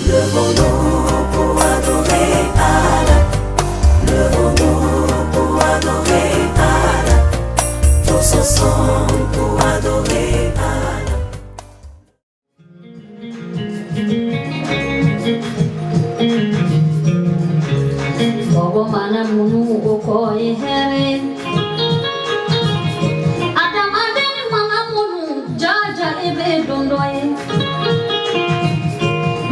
Levons-nous pour adorer Allah. Levons-nous pour adorer Allah. Tous ensemble pour adorer Allah. Bobo mana munu oko ehere. Adamadeni mana munu jaja ebe dondoye.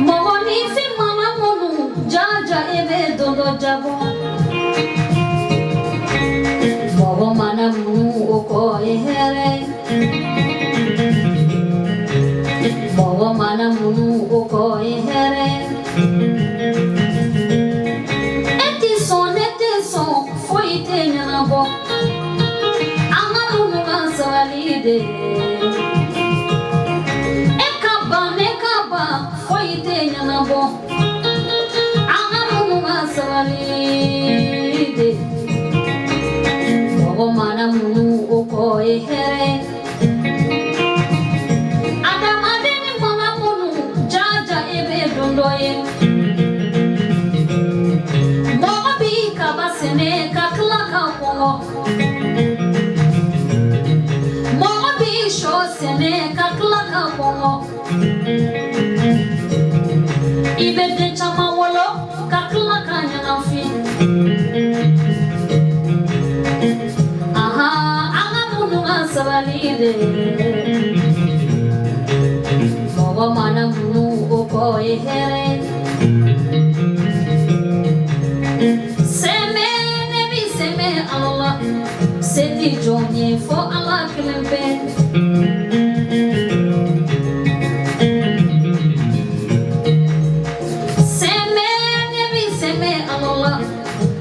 Bobo nisi mana munu jaja ebe dondo jabo. Bobo mana munu oko ehere. Bobo mana munu oko ehere. Foi tenha na boca, amado não salide. Ekaba, foi tenha na boca, amado não salide. Bobo mana munu oko ehere. Adamadeni mana munu jaja ebe dondoye. Sene kakla kapongo, mo bisho sene kakla kapongo. Ibede chama wolo kakla kanya nafi. Aha, angamunu asabalide. Bobo mana munu oko ehere. Allah, seti jonye fo Allah kelempe. Seme nebi seme Allah,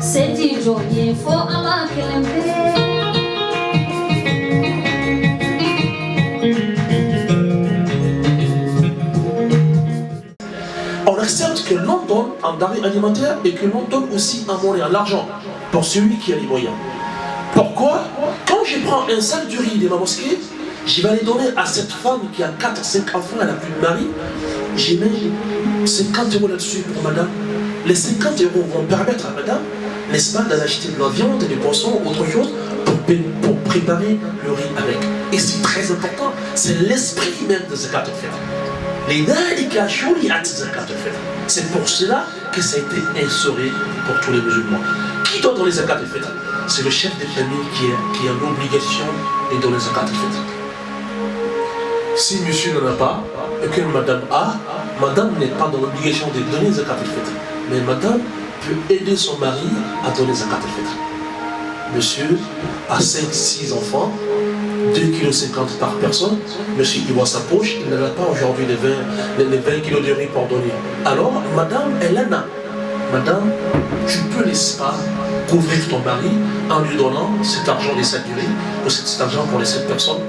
seti jonye fo Allah kelempe. On accepte que l'on donne en denrées alimentaires et que l'on donne aussi en monnaie, en l'argent, pour celui qui a les moyens. Pourquoi? Quand je prends un sac de riz de ma mosquée, je vais aller donner à cette femme qui a 4-5 enfants, elle n'a plus de mari, j'ai mis 50 € là-dessus pour madame. Les 50 € vont permettre à madame, n'est-ce pas, d'acheter de la viande, des poissons, autre chose, pour préparer le riz avec. Et c'est très important, c'est l'esprit même de Zakat al-Fitr. C'est pour cela que ça a été instauré pour tous les musulmans. Qui doit donner Zakat al-Fitr? C'est le chef de famille qui a l'obligation de donner Zakat al-Fitr. Si monsieur n'en a pas et que madame a, madame n'est pas dans l'obligation de donner Zakat al-Fitr. Mais madame peut aider son mari à donner Zakat al-Fitr. Monsieur a 5-6 enfants, 2,50 kg par personne. Monsieur, il voit sa poche, il n'a pas aujourd'hui les 20 kg de riz pour donner. Alors, madame, elle en a. Madame, tu peux, n'est-ce pas, couvrir ton mari en lui donnant cet argent des sacs du riz ou cet argent pour les 7 personnes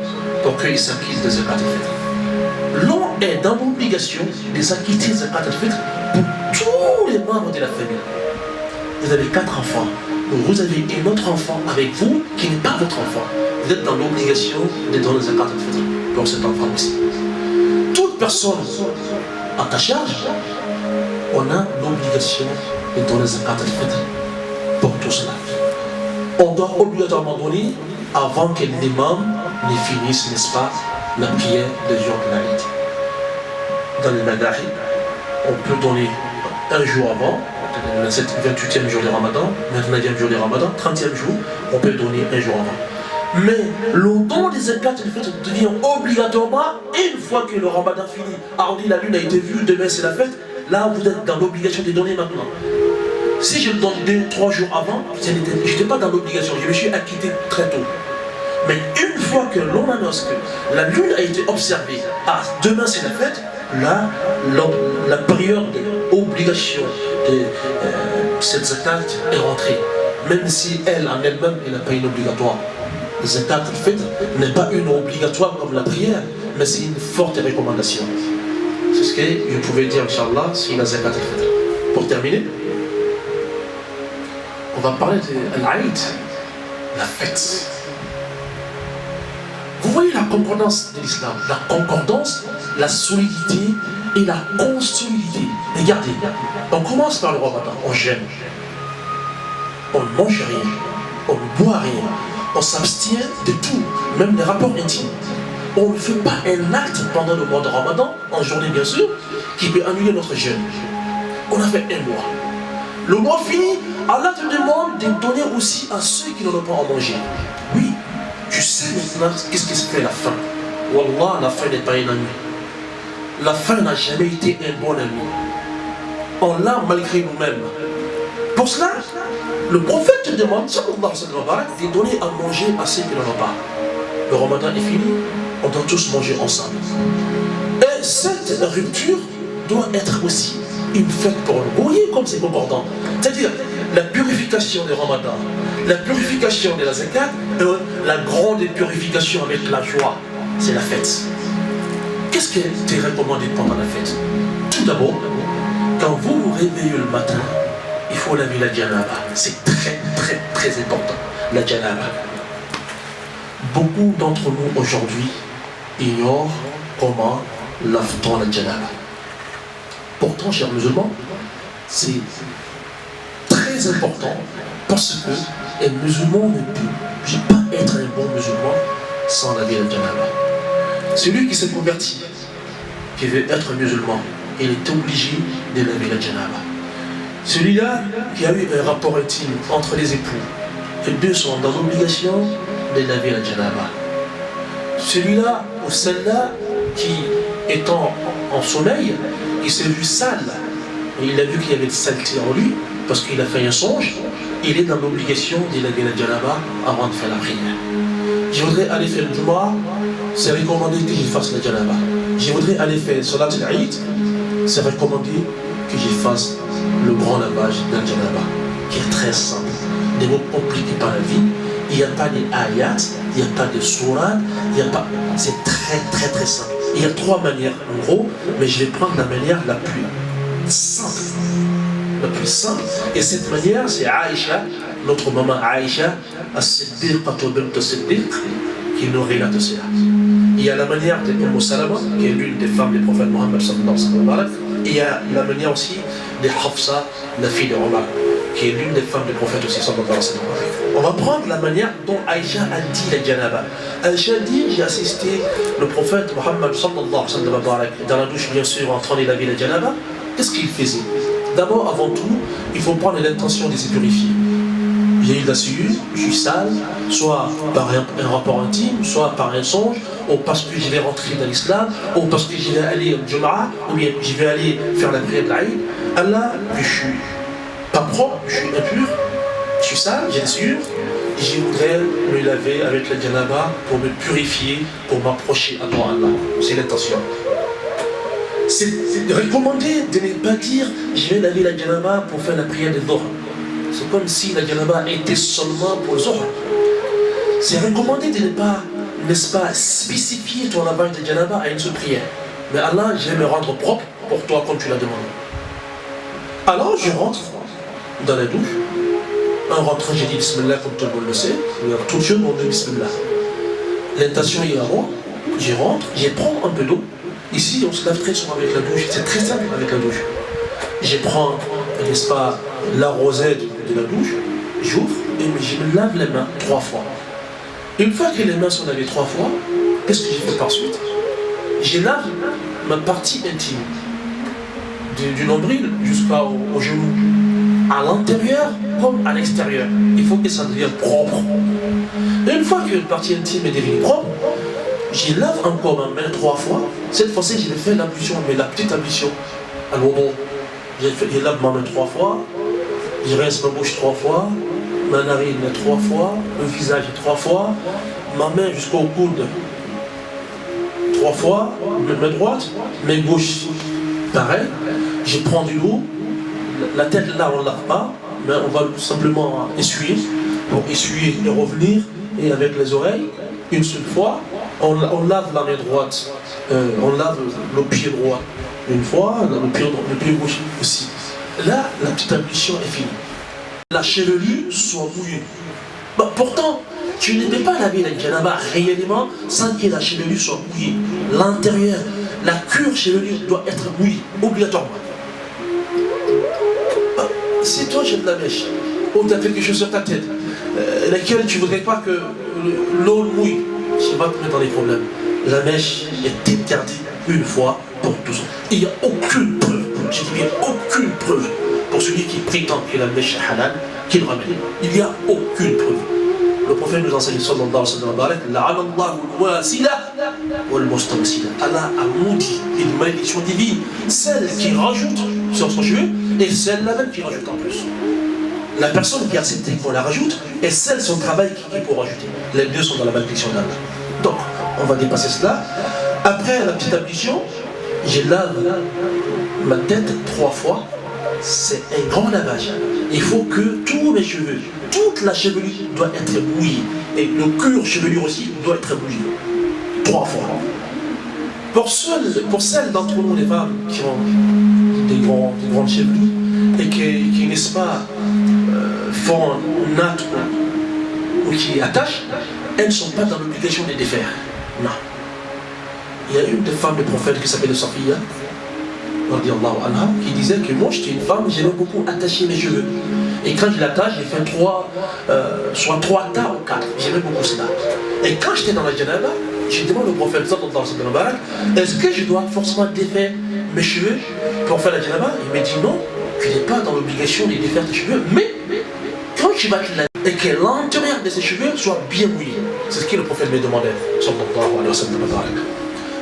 pour qu'il s'acquitte des Zakat al-Fitr. L'on est dans l'obligation de s'acquitter des Zakat al-Fitr pour tous les membres de la famille. Vous avez 4 enfants. Vous avez un autre enfant avec vous qui n'est pas votre enfant. Vous êtes dans l'obligation de donner des Zakat al-Fitr pour cet enfant aussi. Toute personne à ta charge, on a l'obligation de donner des Zakat al-Fitr pour tout cela. On doit obligatoirement donner avant que l'imam ne finisse, n'est-ce pas, la prière des jours de l'Aïd. Dans le Madahi, on peut donner un jour avant, le 28e jour du Ramadan, 29e jour du Ramadan, 30e jour, on peut donner un jour avant. Mais le don des Zakat al-Fitr devient obligatoirement une fois que le Ramadan finit. Alors on dit la lune a été vue, demain c'est la fête, là vous êtes dans l'obligation de donner maintenant. Si je le donne 2-3 jours avant, je n'étais pas dans l'obligation, je me suis acquitté très tôt. Mais une fois que l'on annonce que la lune a été observée, demain c'est la fête, là, la période d'obligation de cette zakat est rentrée. Même si elle, en elle-même, elle n'a pas une obligatoire. La zakat al-Fitr n'est pas une obligatoire comme la prière, mais c'est une forte recommandation. C'est ce que je pouvais dire, Inch'Allah, sur la zakat al-Fitr. Pour terminer, on va parler de l'Aïd, la fête. Vous voyez la concordance de l'islam, la concordance, la solidité et la construité. Regardez, on commence par le ramadan, on jeûne, on ne mange rien, on ne boit rien, on s'abstient de tout, même des rapports intimes. On ne fait pas un acte pendant le mois de ramadan, en journée bien sûr, qui peut annuler notre jeûne. On a fait un mois. Le mois fini, Allah te demande de donner aussi à ceux qui n'en ont pas à manger. Oui, tu sais maintenant qu'est-ce qui se fait à la fin. Wallah, la fin n'est pas un ami. La fin n'a jamais été un bon ami. On l'a malgré nous-mêmes. Pour cela, le prophète te demande, sallallahu alayhi wa sallam, de donner à manger à ceux qui n'en ont pas. Le ramadan est fini, on doit tous manger ensemble. Et cette rupture doit être aussi une fête pour nous. Vous voyez comme c'est concordant. C'est-à-dire la purification du ramadan, la purification de la zakat, et la grande purification avec la joie, c'est la fête. Qu'est-ce qui est recommandé pendant la fête? Tout d'abord, quand vous vous réveillez le matin, il faut laver la janaba. C'est très très très important, la janaba. Beaucoup d'entre nous aujourd'hui ignorent comment lave-t-on la janaba. Pourtant, chers musulmans, c'est très important parce que un musulman ne peut pas être un bon musulman sans laver la janaba. Celui qui s'est converti, qui veut être musulman, il est obligé de laver la janaba. Celui-là qui a eu un rapport intime entre les époux, les deux sont dans l'obligation de laver la janaba. Celui-là ou celle-là qui, étant en sommeil, il s'est vu sale, et il a vu qu'il y avait de saleté en lui, parce qu'il a fait un songe, il est dans l'obligation de laver la janaba avant de faire la prière. Je voudrais aller faire le Jumu'ah, c'est recommandé que je fasse la janaba. Je voudrais aller faire Salat al-Eid, c'est recommandé que je fasse le grand lavage de la janaba, qui est très simple. Ne vous compliquez pas la vie. Il n'y a pas d'ayat, il n'y a pas de sourate, il n'y a pas. C'est très très très simple. Il y a trois manières en gros, mais je vais prendre la manière la plus simple. La plus simple. Et cette manière, c'est Aïcha, notre maman Aïcha, As-Siddiqatu bint Siddiq, qui nous relate cela. Il y a la manière de Umm Salama, qui est l'une des femmes du prophète Mohammed sallallahu alayhi wa sallam. Et il y a la manière aussi de Hafsa, la fille de Omar, qui est l'une des femmes du prophète aussi sallallahu alayhi wa sallam. On va prendre la manière dont Aïcha a dit la janaba. Aïcha dit, j'ai assisté le prophète Mohammed sallallahu alayhi wa sallam dans la douche bien sûr en train de laver la janaba. Qu'est-ce qu'il faisait? D'abord, avant tout, il faut prendre l'intention de se purifier. J'ai eu la sueur, je suis sale, soit par un rapport intime, soit par un songe, ou parce que je vais rentrer dans l'islam, ou parce que je vais aller au Jumu'ah, ou bien je vais aller faire la prière de l'Aïd. Allah, je suis pas propre, je suis impur, je suis sale, j'ai la sueur, je voudrais me laver avec la janaba pour me purifier, pour m'approcher à toi Allah. C'est l'intention. C'est recommandé de ne pas dire je vais laver la janaba pour faire la prière de Dhuhr. C'est comme si la janaba était seulement pour le Dhuhr. C'est recommandé de ne pas, n'est-ce pas, spécifier ton lavage de janaba à une seule prière. Mais Allah, je vais me rendre propre pour toi comme tu l'as demandé. Alors je rentre dans la douche. En rentrant, j'ai dit Bismillah comme tout le monde le sait. Tout le monde dit Bismillah. L'intention est à moi. Je rentre, je prends un peu d'eau. Ici, on se lave très souvent avec la douche. C'est très simple avec la douche. Je prends, n'est-ce pas, la rosette de la douche. J'ouvre et je me lave les mains 3 fois. Une fois que les mains sont lavées 3 fois, qu'est-ce que je fais par suite? Je lave ma partie intime. Du nombril jusqu'au genou. À l'intérieur comme à l'extérieur. Il faut que ça devienne propre. Et une fois que la partie intime est devenue propre, je lave encore ma main 3 fois. Cette fois-ci, je vais faire l'ablution, mais la petite ablution. Alors bon, je lave ma main 3 fois, je rince ma bouche 3 fois, ma narine 3 fois, le visage 3 fois, ma main jusqu'au coude 3 fois, main droite, main gauche, pareil. Je prends de l'eau, la tête là on ne lave pas, mais on va simplement essuyer, pour essuyer et revenir, et avec les oreilles, une seule fois, on lave la main droite, on lave le pied droit une fois, le pied gauche aussi. Là, la petite ablution est finie. La chevelure soit mouillée. Bah, pourtant, tu ne peux pas laver la janaba réellement sans que la chevelure soit mouillée. L'intérieur, la cuir chevelure doit être mouillée, obligatoirement. si toi j'ai de la mèche, ou tu as quelque chose sur ta tête, laquelle tu ne voudrais pas que l'eau mouille, tu vas te mettre dans les problèmes. La mèche est interdite une fois pour tous. Il n'y a aucune preuve, je dis bien aucune preuve, pour celui qui prétend que la mèche est halal, qu'il ramène. Il n'y a aucune preuve. Le prophète nous enseigne sallallahu alayhi wa sallam, Allah a maudit une malédiction divine, celle qui rajoute sur son cheveu et celle-là même qui rajoute en plus. La personne qui a accepté qu'on la rajoute et celle son travail qui est pour rajouter. Les deux sont dans la malédiction d'Allah. Donc, on va dépasser cela. Après la petite ablution, je lave ma tête 3 fois. C'est un grand lavage. Il faut que tous mes cheveux, toute la chevelure doit être mouillée. Et le cuir chevelure aussi doit être mouillé. 3 fois. Pour celles d'entre nous, les femmes, qui ont des grandes chevelures et qui n'est-ce pas, font natte ou qui attachent, elles ne sont pas dans l'obligation de les défaire. Non. Il y a une des femmes du prophète qui s'appelle Safiya, qui disait que moi j'étais une femme, j'aimais beaucoup attacher mes cheveux. Et quand je l'attache, j'ai fait soit 3 tas ou 4. J'aimais beaucoup cela. Et quand j'étais dans la janaba, je demande au prophète est-ce que je dois forcément défaire mes cheveux pour faire la janaba? Il me dit non, tu n'es pas dans l'obligation de défaire tes cheveux, mais quand tu vas te laver et que l'intérieur de ses cheveux soit bien mouillé. C'est ce que le prophète me demandait.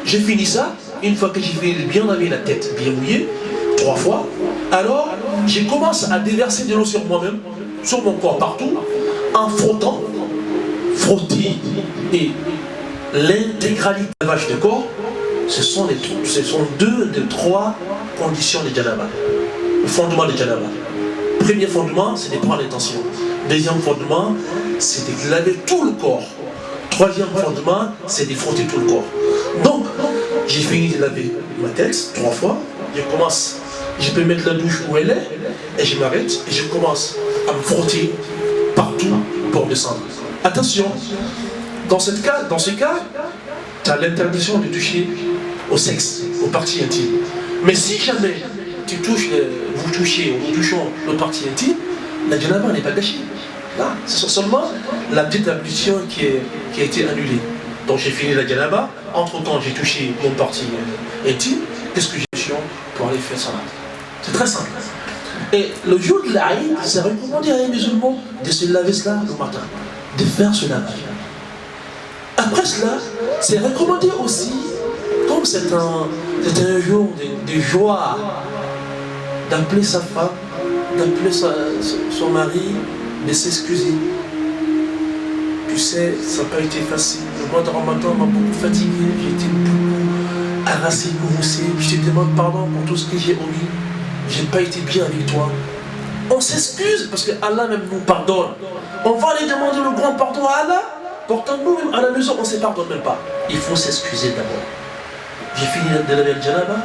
J'ai fini ça, une fois que j'ai fini de bien laver la tête, bien mouillée, 3 fois, alors je commence à déverser de l'eau sur moi-même, sur mon corps partout, en frottant, frotter et l'intégralité de lavage de corps, ce sont 2 des 3 conditions de janaba. Le fondement de janaba. Premier fondement, c'est de prendre l'intention. Deuxième fondement, c'est de laver tout le corps. Troisième fondement, c'est de frotter tout le corps. Donc, j'ai fini de laver ma tête 3 fois. Je peux mettre la douche où elle est, et je m'arrête, et je commence à me frotter partout pour descendre. Attention, dans ce cas, tu as l'interdiction de toucher au sexe, aux parties intimes. Mais si jamais vous touchez ou nous touchons nos parties intimes, la janaba n'est pas gâchée. Là, c'est seulement la petite ablution qui a été annulée. Donc j'ai fini la janaba, entre-temps j'ai touché mon partie intime, qu'est-ce que j'ai fait pour aller faire salat? C'est très simple. Et le jour de l'Aïd, c'est recommandé à un musulman de se laver cela le matin, de faire ce lavage. Après cela, c'est recommandé aussi, comme c'est un jour de joie, d'appeler sa femme, d'appeler son mari, de s'excuser. Tu sais, ça n'a pas été facile. Le mois de Ramadan m'a beaucoup fatigué, j'ai été beaucoup harassé, groussé. Je te demande pardon pour tout ce que j'ai omis. Je n'ai pas été bien avec toi. On s'excuse parce que Allah même nous pardonne. On va aller demander le grand pardon à Allah. Pourtant nous-mêmes à la maison, on ne se pardonne même pas. Il faut s'excuser d'abord. J'ai fini de laver le janaba,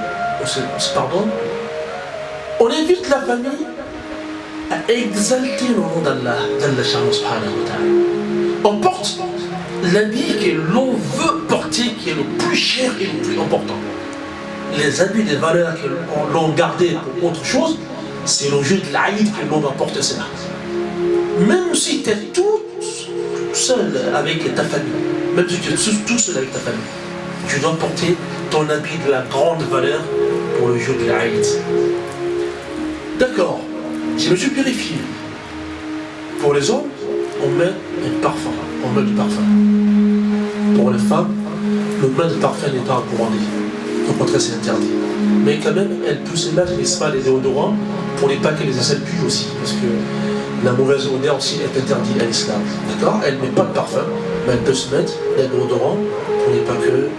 on se pardonne. On invite la famille à exalter le nom d'Allah, on porte l'habit que l'on veut porter, qui est le plus cher et le plus important. Les habits de valeur que l'on gardait pour autre chose, c'est le jour de l'Aïd que l'on doit porter cela. Même si tu es tout seul avec ta famille, même si tu es tout seul avec ta famille, tu dois porter ton habit de la grande valeur pour le jour de l'Aïd. D'accord, je me suis purifié. Pour les hommes, on met un parfum, on met du parfum. Pour les femmes, le bain de parfum n'est pas recommandé. Au contraire, c'est interdit. Mais quand même, elle peut se mettre, n'est-ce pas, les déodorants pour ne pas que les aisselles puent aussi. Parce que la mauvaise odeur aussi est interdite à l'islam. D'accord? Elle ne met pas de parfum, mais elle peut se mettre les déodorants pour ne pas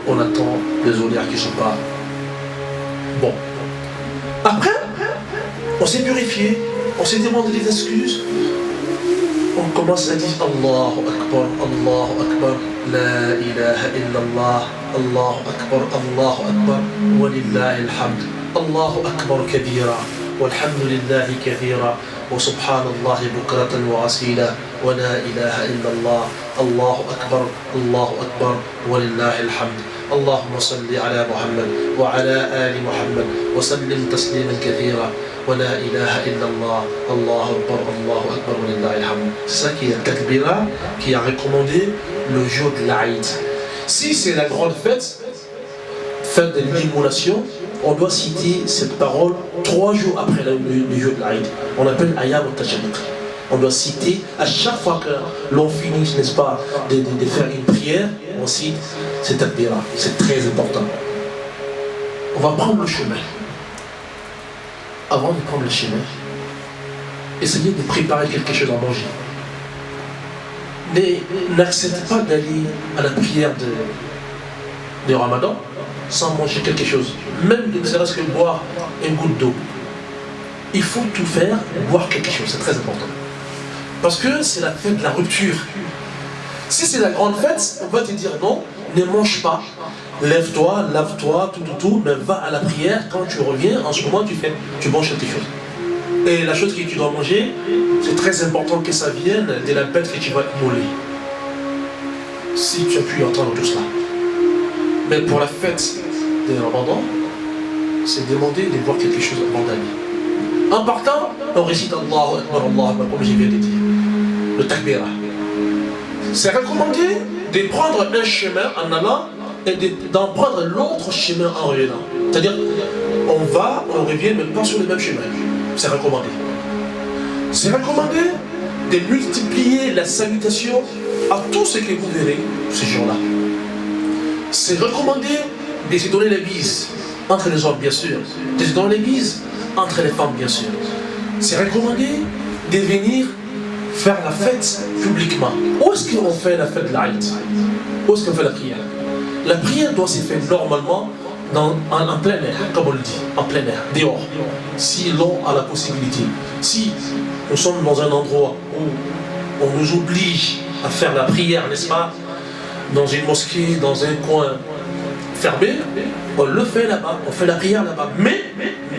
qu'on attend des odeurs qui ne sont pas bon. Après, on s'est purifié, on s'est demandé des excuses. On commence à dire Allahu Akbar, La ilaha illallah, Allahu Akbar, Walillahi alhamd, Allahu Akbar kabira, Walhamdulillahi kathira, Wa subhanallahi bukratan wa asila, Wa la ilaha illallah, Allahu Akbar, Walillahi alhamd. اللهم صل على محمد وعلى آل محمد وسلم تسليما كثيرا wa la ilaha illallah, Allahu Akbar, Allahu Akbar, wa lillahi alhamd. C'est ça qui est takbira, qui a recommandé le jour de l'Aïd. Si c'est la grande fête, fête de l'immolation, on doit citer cette parole 3 jours après le jour de l'Aïd. On appelle Ayam al-Tashriq. On doit citer à chaque fois que l'on finit, n'est-ce pas, de faire une prière, on cite cette takbira. C'est très important. On va prendre le chemin. Avant de prendre le chemin, essayez de préparer quelque chose à manger. Mais n'acceptez pas d'aller à la prière de Ramadan sans manger quelque chose. Même ne serait-ce que boire une goutte d'eau. Il faut tout faire, boire quelque chose, c'est très important. Parce que c'est la fête de la rupture. Si c'est la grande fête, on va te dire non, ne mange pas. Lève-toi, lave-toi, tout, mais va à la prière. Quand tu reviens, en ce moment, tu manges quelque chose. Et la chose que tu dois manger, c'est très important que ça vienne de la bête que tu vas immoler. Si tu as pu entendre tout cela. Mais pour la fête de Ramadan, c'est demander de boire quelque chose avant d'aller. En partant, on récite Allahu Akbar, Allahu Akbar, comme je viens de dire. Le takbira. C'est recommandé de prendre un chemin en allant et d'en prendre l'autre chemin en revenant. C'est-à-dire, on va, on revient, mais pas sur le même chemin. C'est recommandé. C'est recommandé de multiplier la salutation à tout ce que vous verrez ce jour-là. C'est recommandé de se donner les bises entre les hommes, bien sûr, de se donner les bises entre les femmes, bien sûr. C'est recommandé de venir faire la fête publiquement. Où est-ce qu'on fait la fête de l'Aïd? Où est-ce qu'on fait la prière? La prière doit se faire normalement en plein air, comme on le dit, en plein air, dehors, si l'on a la possibilité. Si nous sommes dans un endroit où on nous oblige à faire la prière, n'est-ce pas, dans une mosquée, dans un coin fermé, on le fait là-bas, on fait la prière là-bas. Mais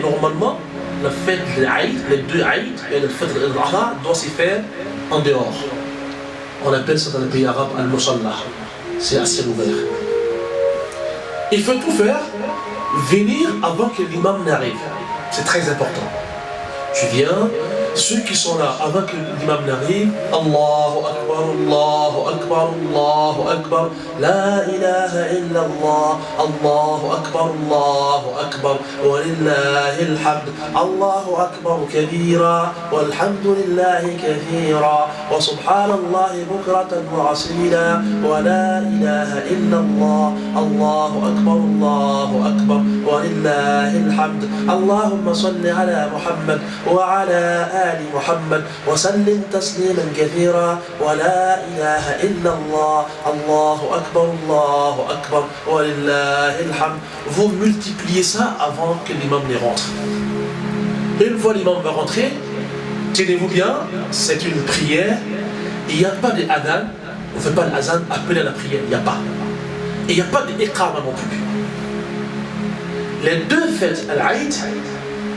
normalement, la fête de l'Aïd, les deux Aïd et la fête de l'Adha doit se faire en dehors. On appelle ça dans les pays arabes al-Musalla. C'est à ciel ouvert. Il faut tout faire, venir avant que l'imam n'arrive. C'est très important. Tu viens, ceux qui sont là avant que l'imam n'arrive, Allahu Akbar, Allahu Akbar, Allahu Akbar, La ilaha illallah, Allahu Akbar, Allahu Akbar, wa lillahi alhamd, Allahu Akbar kabira, walhamdulillahi kathira, wa subhanallahi bukratan wa asila, wa la ilaha illallah, Allahu Akbar, Allahu Akbar, wa lillahi alhamd, Allahumma salli ala Muhammad wa ala آل محمد وسلم تسليما كثيرا ولا إله إلا الله الله أكبر ولله الحمد. Vous multipliez ça avant que l'imam ne rentre. Une fois l'imam va rentrer, tenez-vous bien, c'est une prière. Il n'y a pas d'adhan, on ne fait pas l'adhan appelé à la prière, il n'y a pas. Et il n'y a pas d'iqama non plus. Les deux fêtes al-Aïd,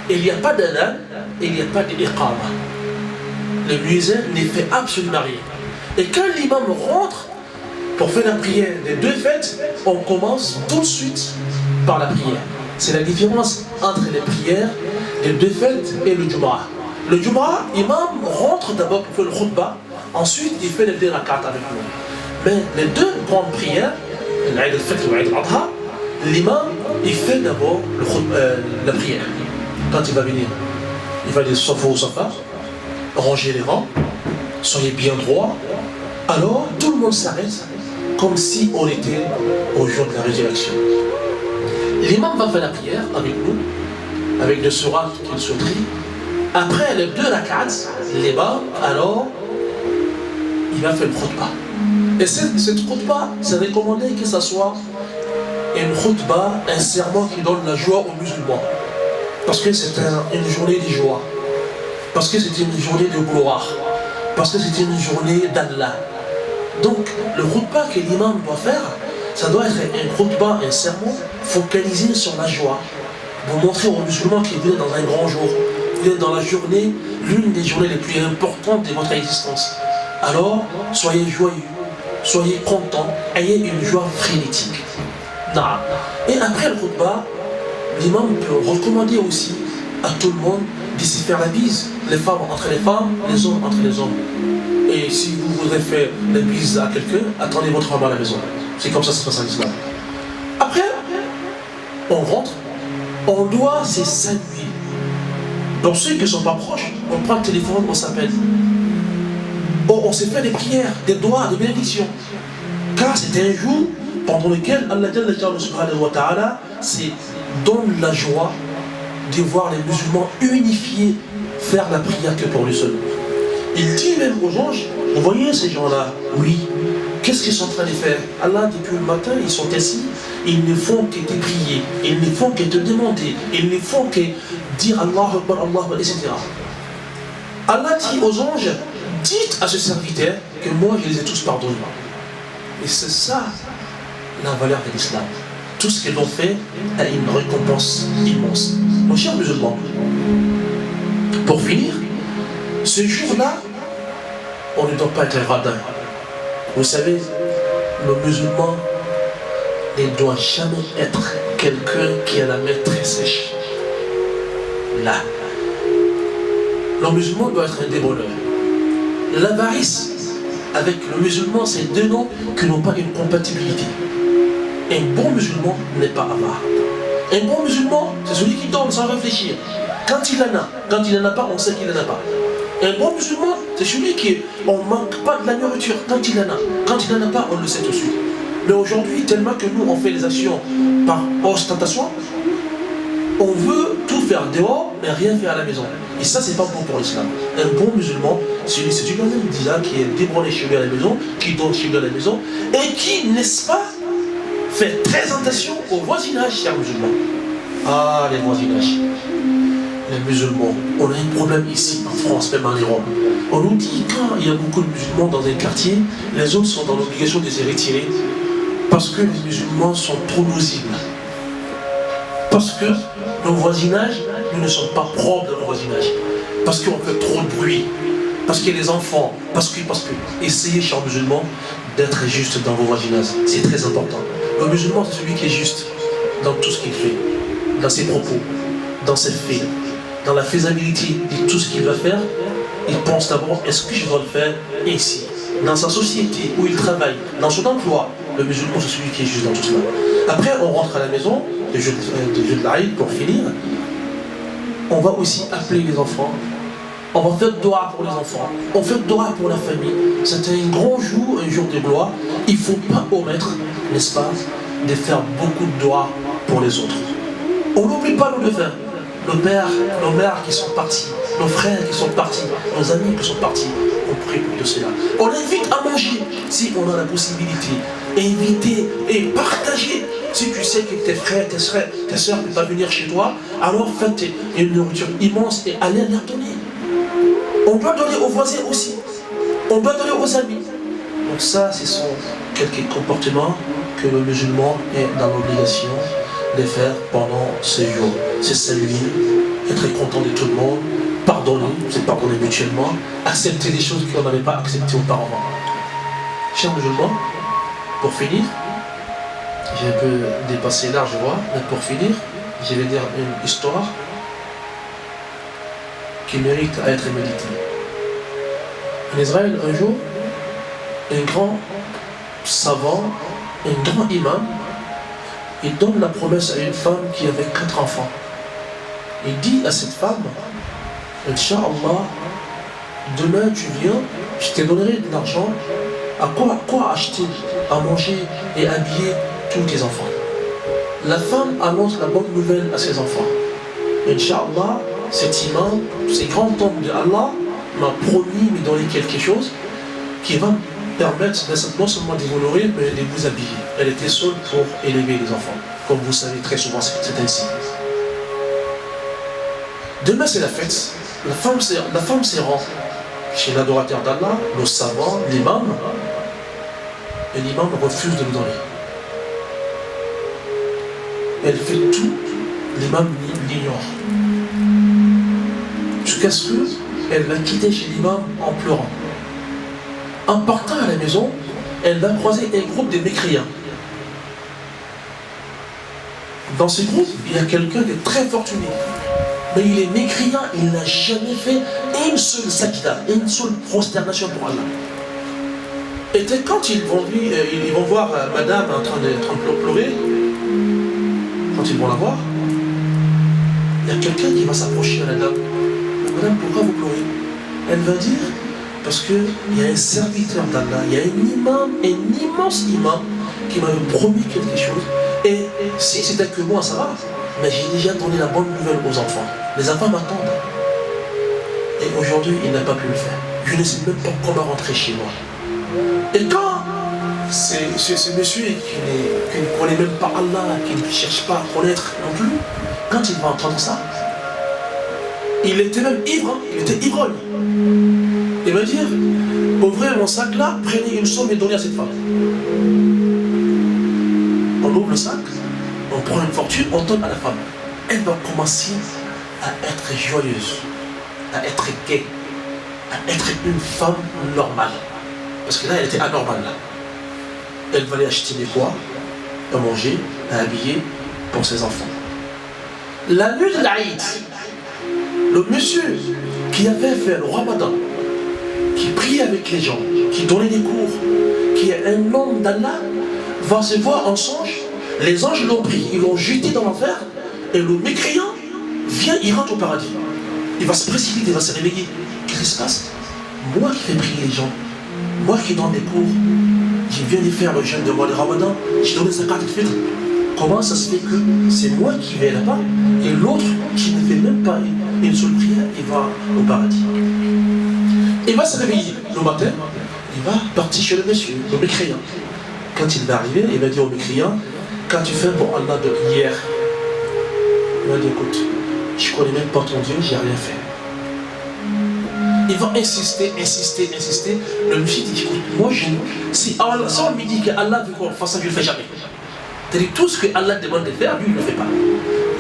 il n'y a pas d'adhan et il n'y a pas d'iqama. Le muezzin ne fait absolument rien. Et quand l'imam rentre pour faire la prière des deux fêtes, on commence tout de suite par la prière. C'est la différence entre les prières des deux fêtes et le Jumu'ah. Le Jumu'ah, l'imam rentre d'abord pour faire le khutbah, ensuite il fait les deux rak'at avec nous. Mais les deux grandes prières, l'Aïd al-Fitr et l'Aïd al-Adha, l'imam il fait d'abord la prière. Quand il va venir, il va dire safa au safa, rangez les rangs, soyez bien droits. Alors tout le monde s'arrête comme si on était au jour de la résurrection. L'imam va faire la prière avec nous, avec des sourates qu'il surprit. Après les deux rak'ats, l'imam, alors il va faire le khutbah. Et cette khutbah, c'est recommandé que ce soit une khutbah, un sermon qui donne la joie aux musulmans. Parce que c'est une journée de joie. Parce que c'est une journée de gloire. Parce que c'est une journée d'Allah. Donc, le khutbah que l'imam doit faire, ça doit être un khutbah, un sermon focalisé sur la joie. Pour montrer aux musulmans qu'ils viennent dans un grand jour. Vous êtes dans la journée, l'une des journées les plus importantes de votre existence. Alors, soyez joyeux, soyez contents, ayez une joie frénétique. Et après le khutbah, l'imam peut recommander aussi à tout le monde de se faire la bise. Les femmes entre les femmes, les hommes entre les hommes. Et si vous voudrez faire la bise à quelqu'un, attendez votre femme à la maison. C'est comme ça que ça se passe en islam. Après, on rentre, on doit se saluer. Pour ceux qui ne sont pas proches, on prend le téléphone, on s'appelle. On se fait des prières, des doigts, des bénédictions. Car c'est un jour pendant lequel Allah subhanahu wa ta'ala donne la joie de voir les musulmans unifiés faire la prière que pour lui seul. Il dit même aux anges, vous voyez ces gens-là, oui, qu'est-ce qu'ils sont en train de faire? Allah, depuis le matin, ils sont assis, ils ne font que te prier, ils ne font que te demander, ils ne font que dire Allah Akbar, etc. Allah dit aux anges, dites à ce serviteur que moi je les ai tous pardonnés. Et c'est ça la valeur de l'islam. Tout ce qu'ils ont fait a une récompense immense. Mon cher musulman, pour finir, ce jour-là, on ne doit pas être radin. Vous savez, le musulman ne doit jamais être quelqu'un qui a la main très sèche. Là, le musulman doit être un débonnaire. L'avarice avec le musulman, c'est deux noms qui n'ont pas une compatibilité. Un bon musulman n'est pas avare. Un bon musulman, c'est celui qui donne sans réfléchir. Quand il en a, quand il n'en a pas, on sait qu'il n'en a pas. Un bon musulman, c'est celui qui, on ne manque pas de la nourriture quand il en a. Quand il n'en a pas, on le sait tout de suite. Mais aujourd'hui, tellement que nous, on fait les actions par ostentation, on veut tout faire dehors, mais rien faire à la maison. Et ça, c'est pas bon pour l'islam. Un bon musulman, c'est celui qui est débranché chez lui à la maison, qui donne chez lui à la maison, et qui, n'est-ce pas, fait très attention au voisinage, chers musulmans. Ah, les voisinages. Les musulmans, on a un problème ici, en France, même en Europe. On nous dit, quand il y a beaucoup de musulmans dans un quartier, les autres sont dans l'obligation de se retirer, parce que les musulmans sont trop nuisibles. Parce que nos voisinages, nous ne sommes pas propres dans nos voisinages. Parce qu'on fait trop de bruit. Parce qu'il y a des enfants. Parce que. Essayez, chers musulmans, d'être juste dans vos voisinages. C'est très important. Le musulman, c'est celui qui est juste dans tout ce qu'il fait. Dans ses propos, dans ses faits, dans la faisabilité de tout ce qu'il va faire. Il pense d'abord, est-ce que je dois le faire ici? Dans sa société où il travaille, dans son emploi. Le musulman, c'est celui qui est juste dans tout cela. Après, on rentre à la maison, de jeu de l'Aïd, pour finir. On va aussi appeler les enfants. On va faire doigt pour les enfants. On fait doigt pour la famille. C'est un grand jour, un jour de gloire. Il ne faut pas omettre, n'est-ce pas, de faire beaucoup de doigts pour les autres. On n'oublie pas nos devins. Nos pères, nos mères qui sont partis, nos frères qui sont partis, nos amis qui sont partis. On prie pour tout cela. On invite à manger si on a la possibilité. Inviter et partager. Si tu sais que tes frères, tes soeurs ne peuvent pas venir chez toi, alors faites une nourriture immense et allez leur donner. On doit donner aux voisins aussi. On doit donner aux amis. Donc ça, ce sont quelques comportements que le musulman est dans l'obligation de faire pendant ce jour. C'est saluer, être content de tout le monde, pardonner, c'est pardonner mutuellement, accepter des choses qu'on n'avait pas acceptées auparavant. Chers musulmans, pour finir, j'ai un peu dépassé l'heure, je vois, mais pour finir, je vais dire une histoire qui mérite à être méditée. En Israël, un jour, un grand savant, un grand imam, il donne la promesse à une femme qui avait 4 enfants. Il dit à cette femme, Inch'Allah, demain tu viens, je te donnerai de l'argent, à quoi acheter, à manger et habiller tous tes enfants. La femme annonce la bonne nouvelle à ses enfants. Inch'Allah, cet imam, ce grand homme de Allah, m'a promis de me donner quelque chose qui va me permettre non seulement de vous nourrir, mais de vous habiller. Elle était seule pour élever les enfants. Comme vous savez, très souvent, c'est ainsi. Demain, c'est la fête. La femme se rend chez l'adorateur d'Allah, le savant, l'imam, et l'imam refuse de lui donner. Elle fait tout, l'imam l'ignore. Jusqu'à ce qu'elle va quitter chez l'imam en pleurant. En partant à la maison, elle va croiser un groupe de mécréants. Dans ce groupe, il y a quelqu'un de très fortuné. Mais il est mécréant, il n'a jamais fait une seule sajda, une seule prosternation pour Allah. Et quand ils vont voir madame en train de pleurer, quand ils vont la voir, il y a quelqu'un qui va s'approcher à la dame. Madame, pourquoi vous pleurez? Elle va dire, parce qu'il y a un serviteur d'Allah, il y a un imam, un immense imam, qui m'avait promis quelque chose. Et si c'était que moi, ça va. Mais j'ai déjà donné la bonne nouvelle aux enfants. Les enfants m'attendent. Et aujourd'hui, il n'a pas pu le faire. Je ne sais même pas comment rentrer chez moi. Et quand ce monsieur qui ne connaît même pas Allah, qui ne cherche pas à connaître non plus, quand il va entendre ça, il était même ivre, il était ivrogne. Il va dire, ouvrez mon sac là, prenez une somme et donnez à cette femme. On ouvre le sac, on prend une fortune, on donne à la femme. Elle va commencer à être joyeuse, à être gaie, à être une femme normale. Parce que là, elle était anormale. Elle va aller acheter des pois, à manger, à habiller pour ses enfants. La nuit de l'Aïd, le monsieur qui avait fait le ramadan, qui priait avec les gens, qui donnait des cours, qui est un homme d'Allah, va se voir en songe. Les anges l'ont pris, ils l'ont jeté dans l'enfer, et le mécréant vient, il rentre au paradis. Il va se précipiter, il va se réveiller. Qu'est-ce qui se passe? Moi qui fais prier les gens, moi qui donne des cours, je viens de faire le jeûne de mois de Ramadan, j'ai donné sa carte de fête. Comment ça se fait que c'est moi qui vais là-bas et l'autre qui ne fait même pas une seule prière, il va au paradis. Il va se réveiller le matin, il va partir chez le monsieur, le mécréant. Quand il va arriver, il va dire au mécréant, quand tu fais pour Allah de hier, il va dire écoute, je ne connais même pas ton Dieu, j'ai rien fait. Il va insister. Le monsieur dit écoute, moi si on me dit que Allah veut qu'on fasse ça, je ne le fais jamais. C'est-à-dire tout ce que Allah demande de faire, lui il ne le fait pas.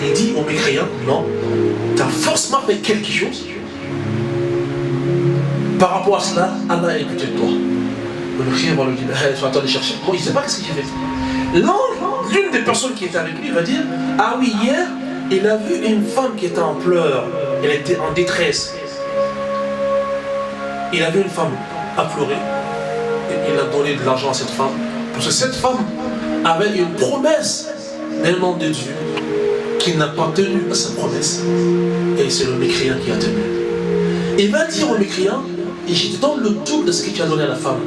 Il dit au mécréant, non, tu as forcément fait quelque chose. Par rapport à cela, Allah a écouté de toi. Le mécréant va lui dire, tu vas attendre de chercher. Moi, il ne sait pas ce que j'ai fait. L'une des personnes qui était avec lui va dire, ah oui, hier, il a vu une femme qui était en pleurs. Elle était en détresse. Il a vu une femme à pleurer. Et il a donné de l'argent à cette femme. Parce que cette femme avait une promesse d'un nom de Dieu qui n'a pas tenu à sa promesse. Et c'est le mécréant qui a tenu. Il va dire au mécréant, et je te donne le double de ce que tu as donné à la femme.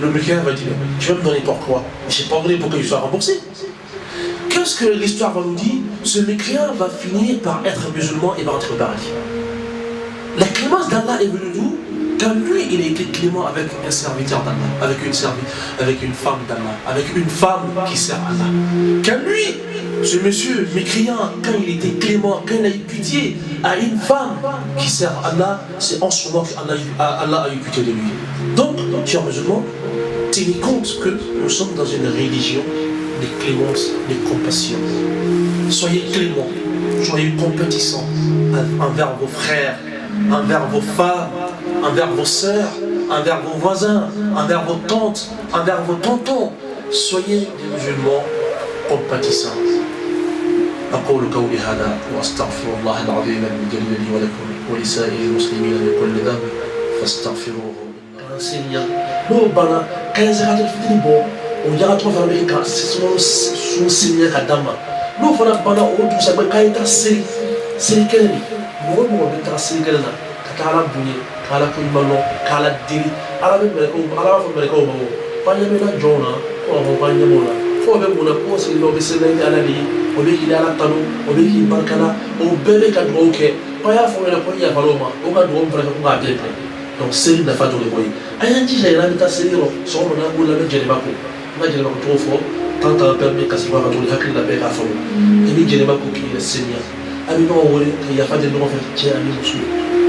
Le mécréant va dire, tu vas me donner pourquoi? Je n'ai pas donné pour que je sois remboursé. Qu'est-ce que l'histoire va nous dire? Ce mécréant va finir par être musulman et va rentrer au paradis. La clémence d'Allah est venue d'où? Quand lui, il a été clément avec un serviteur d'Allah, avec une femme d'Allah, avec une femme qui sert Allah. Quand lui, ce monsieur mécréant, quand il était clément, quand il a eu pitié à une femme qui sert Allah, c'est en ce moment qu'Allah a eu pitié de lui. Donc, chers musulmans, tenez compte que nous sommes dans une religion de clémence, de compassion. Soyez cléments, soyez compatissants envers vos frères, envers vos femmes, envers vos sœurs, envers vos voisins, envers vos tantes, envers vos tontons. Soyez des musulmans compatissants. أقول قولي هذا وأستغفر الله العظيم الجليل لي ولكم ولسائر المسلمين من كل ذنب فاستغفروه. Enseignant, nous bana, quand les écartés font bon, on dirait trop faire avec quand c'est son seigneur Adama. Nous faisons bana au tout ça, mais quand il est c'est quel est? Moi, on est c'est quel là? Kala bunye, kala kuimalo, kala diri. Ala be mele ko, ala fa mele ko bawo. Panya me na jona, ko ho panya mo na. Fo be mo na ko se lo be se na ala li. O be ki ala tanu, o be ki barkana, o bebe ka do ke. Paya fo mele ko ya paloma, o ka do mbra ko ga bebe. Donc c'est la fa do le boy. Aya nji ja ila mita seriro, so mo na bula be jere bako. Na jere bako trop fort, tant à permis ka se va do le hakil la be ka fo. Ni jere bako ki le seigneur. Abi no wole ki ya fa de no fa ti ami musu.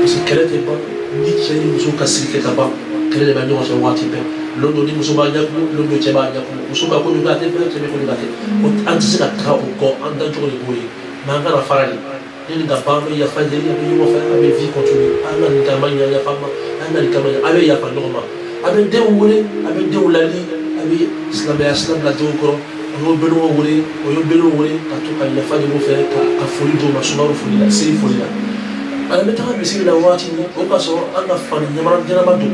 Parce que quelle était pas ni qui est muso kasi ke taba quelle est la manière de voir type l'autre dit muso ba nyaku l'autre tient ba nyaku muso ba ko ni gâté peut être ko ni gâté anti la tra au corps en dans le boy manga la farali ni da ba ya fa de ni mo fa avec vie continue ana ni kama ya fama ana ni kama avec ya fa normal avec de wole avec de wulali avec islam la do ko oyo beno wole ka to ka yafa de mo fere ka foli do ma suma ro foli la seri foli la ala metaka misiri la wati ni o ka so anga fani nyamara jana madu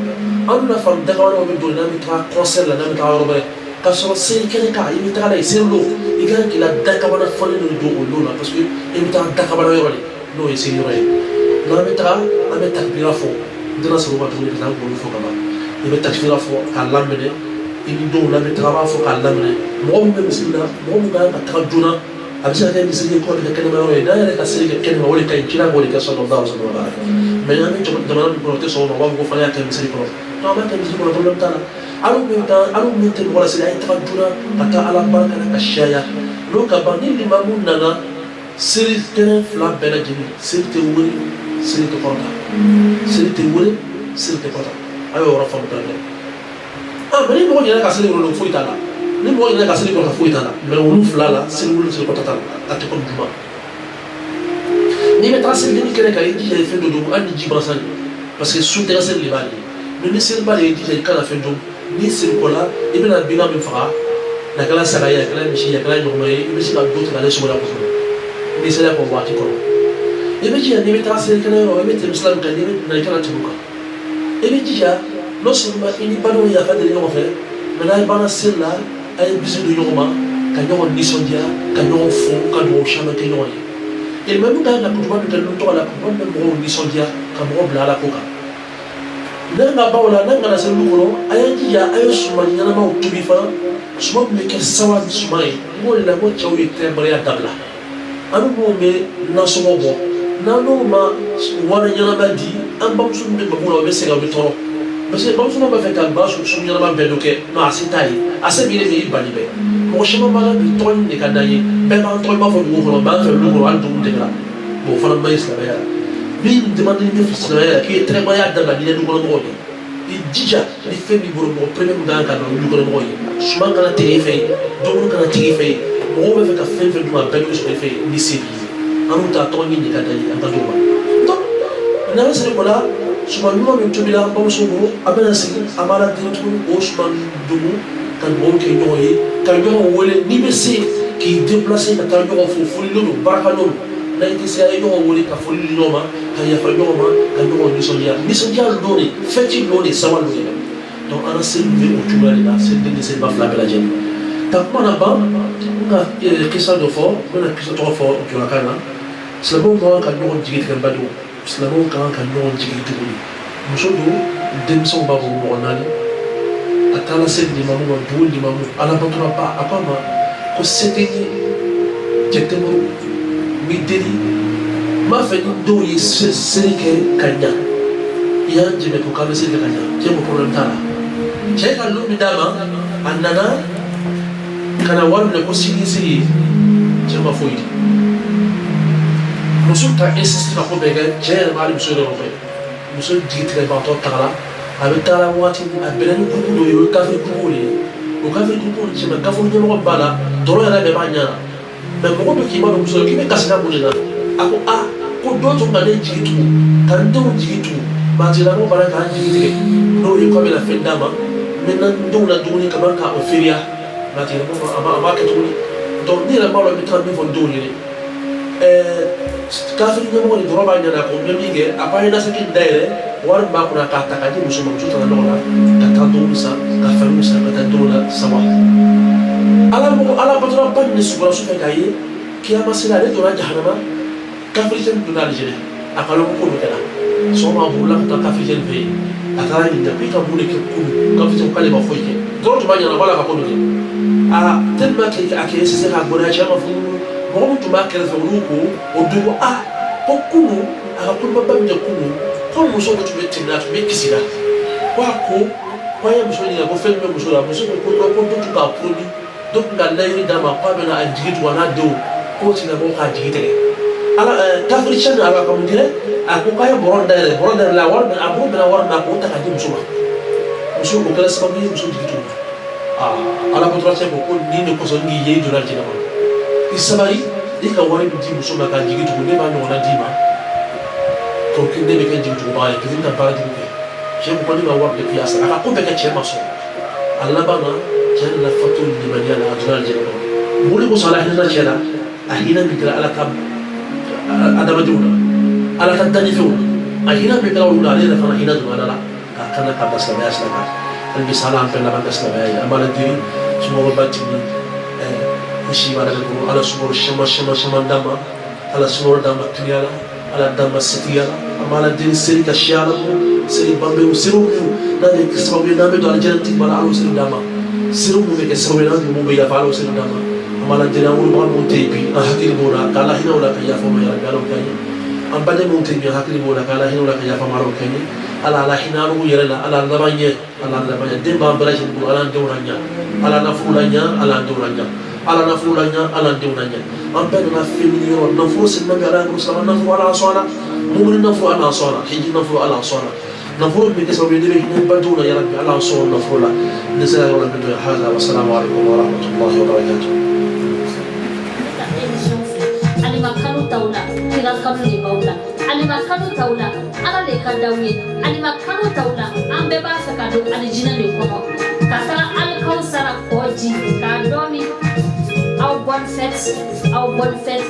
anu na fam daga wana mo do na metaka concert la na metaka robe ka so seri kene ka yi metaka la seri lo iga ki la daga wana foli no do o lo la parce que e metaka daga wana yo no e seri re na metaka bira fo dina so ba to ni na ko fo kama e metaka bira fo ka lamene ini do la metaka fo ka lamene mo mo misiri la mo mo ga ka juna abisa ka misiri ko ka kene ma ro da ya ka seri ka kene ma wole ka kila wole ka sallallahu alaihi wasallam mais na mi to da ma ko te so no ba ko fa ya ka misiri ko no ma ka misiri ko problem tana alu mi te wala seri ay ta juna ata ala baraka na kashaya lo ka ba ni limamu nana seri kene fla bela jini seri te wuri seri te porta seri te wuri seri te porta ayo ora fa mutane mais ni mo nyana ka seri ro fo itala ni mo nyana ka seri ko fo itala mais wulu fla la seri wulu seri porta ate ko duma ni me tracé ni kene ka yi j'ai fait de do ani jibrasani parce que sous terrain seri libali mais ni seri bali di j'ai kana fait do ni seri ko la ibena bina min fara na kala sagaya kala mishi ya kala nyomay ibe sika do ta le so la ko ni seri ko wati ko ibe ji ni me tracé kene o ibe te islam ka ni na kala tubuka ibe ji ya no seulement ini bano ya fa de yo fait mais là bana sella ay bisu do yoma ka nyo ni sondia ka nyo fo ka do chama ke nyo et même dans la coupe de l'auto la coupe de mo ni sondia ka mo bla la koka nanga bawla nanga na selu ko ay ji ya ay suma ni na ma o tubi fa suma me ke sawa suma e mo la mo chawi te bari adabla anu mo me na sumo bo na no ma wara nyana badi am bam sum be mo be se ga be toro parce que bam sum ba fe ka ba sum nyana ba be do ke no asitai asabire me ibali be mo shema ma bi ton ne ka daye be ma ton ma fo mo ko ba fe lu ko al dum de la bo fa ma isla ba ya bi demande ni fi isla ya qui est très bien dans la vie de mo mo il déjà les fait mi boro mo premier mo ga ka no lu ko mo yi suma ka na te fe do mo ka na te fe mo be fe ka fe du ma be ko so fe ni civilisé anu ta to ni ka daye anga do ba donc na se ko la suma lu mo to bi la ba so mo abena sigi amara de to o suma dumu kan mo ke nyoyi kan yo wole ni be se ki déplacer ka tan yo fo fo lu baraka lu na ite se ay yo wole ka fo lu ma ka ya fa yo ma ka yo ni so ya lu ni feti lu ni sawa lu ni donc ana se lu o tuba ni na se de se ba fla bela jen ta mana ba nga kisa do fo na kisa to fo o la kana slabo ma ka yo jigit kan badu slabo ka yo jigit tu ni muso do dem so ba bo mo nani atala se di mamu ma bul di mamu ala batura pa apa ma ko seteni jetemo mi deli ma fe ni do yi serike kanya ya jibe ko ka serike kanya je mo problem tala je ka lu mi dama annana kana waru ne ko sigi je ma foyi muso ta insiste na ko bega je ma muso do fe muso jitre ba to tala avec ta la wati a belen ko do yo ka fi ko le o ka fi ko le chema ka fo ni mo bala doro ya be banya be ko do ki ba do so ki be kasina ko na ako a ko do to ngale jitu tan do jitu ba ti la mo bala ka jitu no yo ko be la fe dama maintenant do la do ni ka ba ka o feria ba ti mo ama ke to ni donc ni la ba lo mi tan mi fo do ni ka fi ni mo ni doro ba nya na ko mi ge apa ina se ki daire war ba kuna ka ta kaji muso mo tuta na lola ka ta do musa ka fa musa ka ta do la sawa ala patron ban ni subra su fe kai kiyama sila le do na jahannama ka fi jen do na jere akalo ko do kala so ma bu la ta ka fi jen fe atara ni da pika bu le ke ku ka fi jen kale ba fo ke do to ba nya na bala ka ko do a tellement que ake se ka gona chama fu mo to ba ke fa ruko o do ko kunu a ko ba ba mi kunu ko muso ko tube tinna to be kisira kwa ya muso ni ko fe me muso la muso ko to ka prodi donc la layi dama kwa bena a jigit wana do ko tina ko ka jigitele ala tafrishan ala ko mundire a ko kaya boronda la war na abu bena war na ko ta ka muso ko kala sababu muso jigitu ala ko trace ko ni ne ko so ngi ye do na jina ko isabari dika wari bi muso ma ka jigitu ne ba no na dima ko kinde be kan jigitu ba ke dinga ba di ke je ko ni ba wa de piasa aka ko be ka chema so alla bana كان لفتو لمن يلا أجنال جنبه بقول لكم صلاح لنا كذا أهينا بكرة على كم ada bajuna ala kan tani fiu ahina be kala wala le fana hina du ala kana ka basla ba asla ka al bisala am pela ba basla ba amala diri sumo ba tini shi wala ko ala sumo shama dama ala sumo dama tiyala ala dama sitiyala amala diri siri ka shiala siri bambe siru na de kisbabe na be do al janati bala alu siri dama siru mu be ke sawe na mu be ya falo siri dama amala dira wul ba mu tebi hakili bola kala hina wala ka ya fo ma ya galo kay am bade mu tebi hakili bola kala hina wala ka ya fa maro kay ala hina ru yela ala labanye demba baraji bu ala nduranya ala nafulanya ala nduranya ala nafulanya ala nduranya am bade na femini ro na fo sin nabi ala sallallahu alaihi wasallam sala mu na fo ala sala hiji na fo ala sala na fo be keso be de hina baduna ya rabbi ala sala na fo la nisa wala bidu hada wa assalamu alaikum wa rahmatullahi wa barakatuh Alimakanu taula, kirakanu le baula. Alimakanu taula, ala le kadawi. Alimakanu taula, ambeba sakado alijina le kono. Kata alkau sara koji kadomi. Au bonne fête.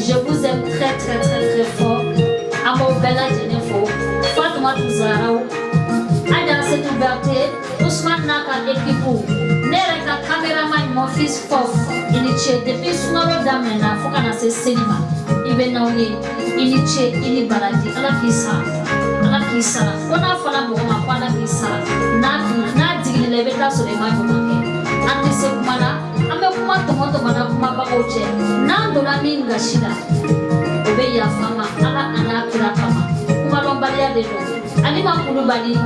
Je vous aime très très très très fort. Amo bella jenefo. Fatma Tuzarao. Ada cette ouverture. Ousmane Naka équipe. Nereka cameraman mon fils Fof. Iniche depuis sunaro damena foka na se cinema ibe na oye iniche ini baraji ala kisa ona fala bo ma kwa na kisa na digile lebe ta so le ma ko make ati se kumana ame kuma to mana kuma ba oche na ndo la minga shida obe ya fama ala kira kama kuma lombalia de do alima kulubali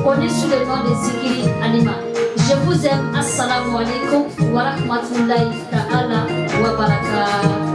koni sur le nom de Zikiri Alima. Je vous aime. Assalamu alaikum wa rahmatullahi ta'ala wa barakatuh.